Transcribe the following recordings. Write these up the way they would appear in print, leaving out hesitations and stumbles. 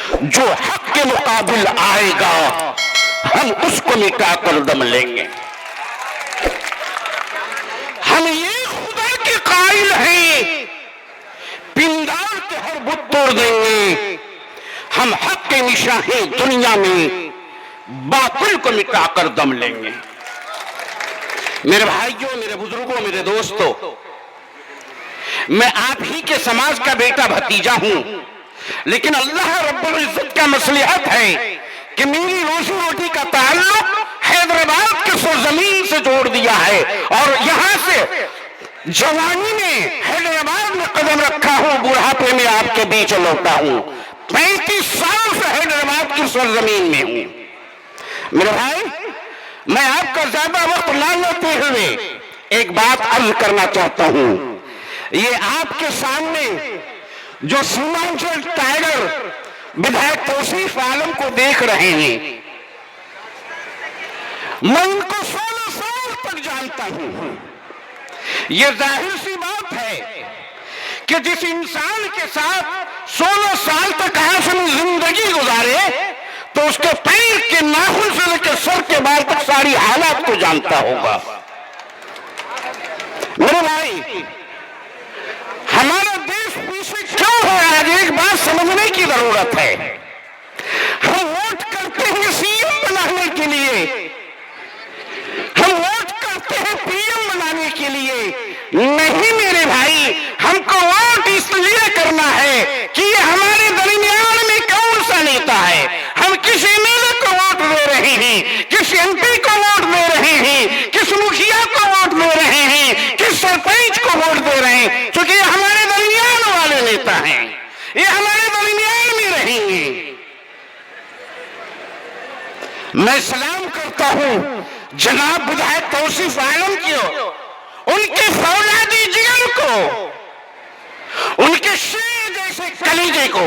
जो हक के मुकाबिल आएगा हम उसको मिटा कर दम लेंगे। हम ये खुदा के कायल हैं, पिंडार के हर बुत तोड़ देंगे। हम हक के निशाहें दुनिया में बातिल को मिटा कर दम लेंगे। मेरे भाइयों, मेरे बुजुर्गों, मेरे दोस्तों, मैं आप ही के समाज का बेटा भतीजा हूं, लेकिन अल्लाह रब्बुल इज्जत का मसलिहत है कि मेरी रोजी रोटी का ताल्लुक हैदराबाद के सरजमीन से जोड़ दिया है और यहां से जवानी में हैदराबाद में कदम रखा हूं, बुढ़ापे में आपके बीच लौटा हूं। 35 साल से हैदराबाद की सरजमीन में हूं। मेरे भाई, मैं आपका ज्यादा वक्त ना लेते हुए एक बात अर्ज करना चाहता हूं। ये आपके सामने जो सीमांचल टाइगर विधायक तौसीफ आलम को देख रहे हैं, मैं उनको 16 साल तक जानता हूं। ये जाहिर सी बात है कि जिस इंसान के साथ 16 साल तक आपने जिंदगी गुजारे तो उसके पैर के नाखून से लेकर सर के बाल तक सारी हालात को जानता होगा। मेरे भाई, हमारा देश पीछे क्यों है, आज एक बात समझने की जरूरत है। हम वोट करते हैं सीएम बनाने के लिए, हम वोट करते हैं पीएम बनाने के लिए नहीं। मेरे भाई, हमको वोट इसलिए करना है कि ये हमारे दरमियान में कौन सा नेता है। हम किस एमएलए को वोट दे रहे हैं, किस एमपी को वोट दे रहे हैं, किस मुखिया को वोट दे रहे हैं, किस सरपंच को वोट दे रहे हैं, क्योंकि ये हमारे दरमियान वाले नेता हैं, ये हमारे दरमियान में रहेंगे। मैं सलाम करता हूं जनाब विधायक तौसीफ आलम को, उनके फौलादी जिगर को, उनके शेर जैसे कलीजे को।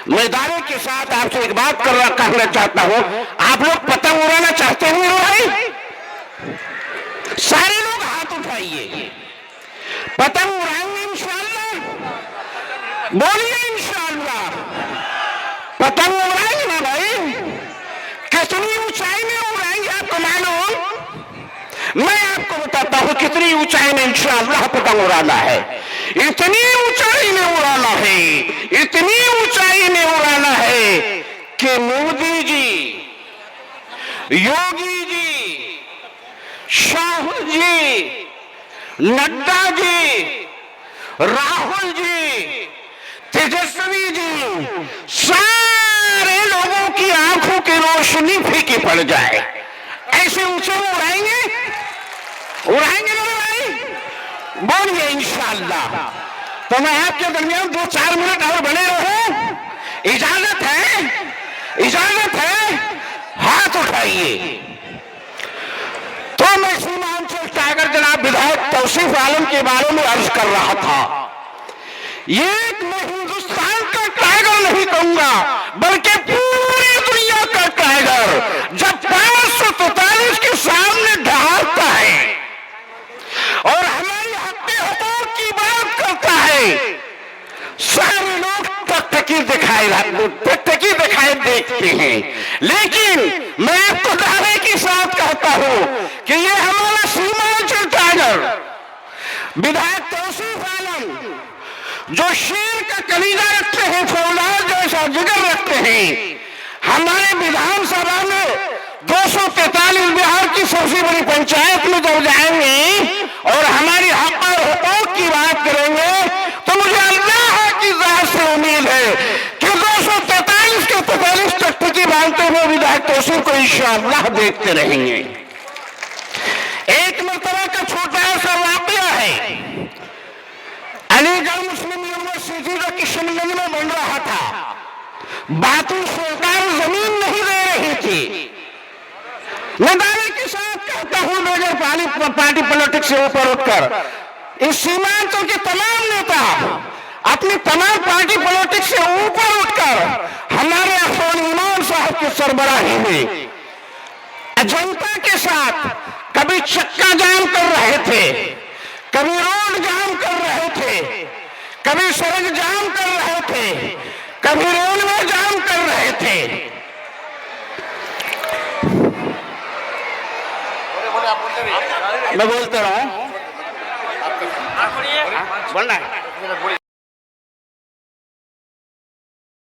मैं दावे के साथ आपसे एक बात कहना चाहता हूं। आप लोग पतंग उड़ाना चाहते हैं मेरे भाई? सारे लोग हाथ उठाइए। पतंग उड़ाएंगे इंशाअल्लाह? बोलिए इंशाअल्लाह। पतंग उड़ाएंगे ना भाई? कितनी ऊंचाई में उड़ाएंगे आपको मालूम? मैं आपको बताता हूं कितनी ऊंचाई में इंशाअल्लाह पतंग उड़ाना है। इतनी ऊंचाई में उड़ाना है, इतनी ऊंचाई में उड़ाना है कि मोदी जी, योगी जी, शाह जी, नड्डा जी, राहुल जी, तेजस्वी जी, सारे लोगों की आंखों की रोशनी फीकी पड़ जाए। ऐसे ऊंचे उड़ाएंगे, उड़ाएंगे मेरे भाई? बोलिए इंशाअल्लाह। तो मैं आपके दरमियान 2-4 मिनट और बने रहूं? इजाजत है? इजाजत है? हाथ उठाइए। तो मैं सीमांचल टाइगर जनाब विधायक तौसीफ आलम के बारे में अर्ज कर रहा था। ये मैं हिंदुस्तान का टाइगर नहीं कहूंगा, बल्कि पूरी दुनिया का टाइगर जब 543 के सामने ढहाता है और हमारी हक की बात करता है, सारे लोग टकटकी दिखाए देखते हैं। लेकिन मैं आपको दावे के साथ कहता हूं कि ये हमारा सीमांचल टाइगर विधायक तौसीफ आलम, जो शेर का कलीजा रखते हैं, फौलाद जैसा जिगर रखते हैं, हमारे विधानसभा में 243 बिहार की सबसे बड़ी पंचायत में जब जाएंगे और हमारी हक और हुकूक की बात करेंगे तो मुझे अल्लाह की जात से उम्मीद है कि 243 के 43 टकटकी बांधते हुए विधायक तौसीफ को इंशाअल्लाह देखते रहेंगे। एक मरतबा का छोटा सा वाकया है। अलीगढ़ मुस्लिम यूनिवर्सिटी जो किशनगंज में बन रहा था, बातों सरकार जमीन नहीं दे रही थी। मैं दावे के साथ कहता हूं, मेजर पार्टी पॉलिटिक्स से ऊपर उठकर इस सीमांचल के तमाम नेता अपनी तमाम पार्टी पॉलिटिक्स से ऊपर उठकर हमारे अफसर इमाम साहब की सरबराही में जनता के साथ कभी चक्का जाम कर रहे थे, कभी रोड जाम कर रहे थे, कभी सड़क जाम कर रहे थे, कभी रेलवे जाम थे। मैं बोलता रहा हूं, बोलना है।